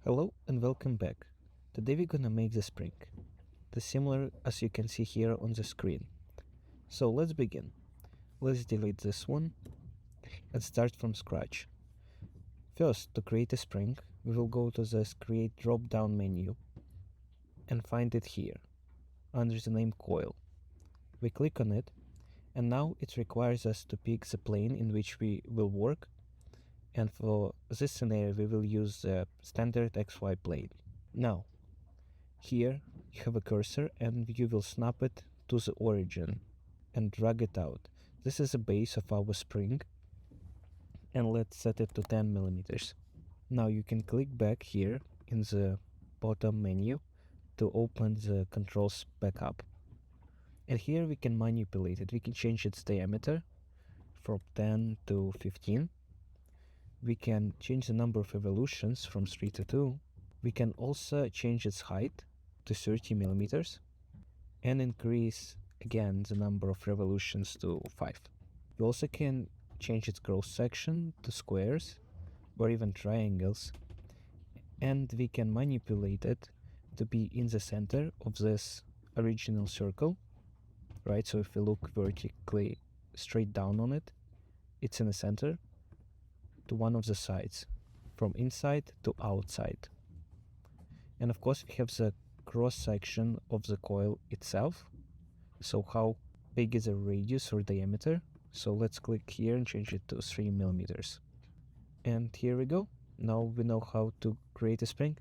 Hello and welcome back. Today we're gonna make the spring, the similar as you can see here on the screen. So let's begin. Let's delete this one and start from scratch. First, to create a spring, we will go to this create drop-down menu and find it here, under the name Coil. We click on it, and now it requires us to pick the plane in which we will work, and for this scenario we will use the standard XY plane. Now, here you have a cursor and you will snap it to the origin and drag it out. This is the base of our spring, and let's set it to 10 millimeters. Now you can click back here in the bottom menu to open the controls back up. And here we can manipulate it. We can change its diameter from 10 to 15. We can change the number of revolutions from 3 to 2. We can also change its height to 30 millimeters and increase again the number of revolutions to 5. We also can change its cross section to squares or even triangles, and we can manipulate it to be in the center of this original circle, right? So if we look vertically straight down on it, it's in the center, to one of the sides, from inside to outside. And of course we have the cross section of the coil itself, so how big is the radius or diameter. So let's click here and change it to 3 millimeters. And here we go. Now we know how to create a spring.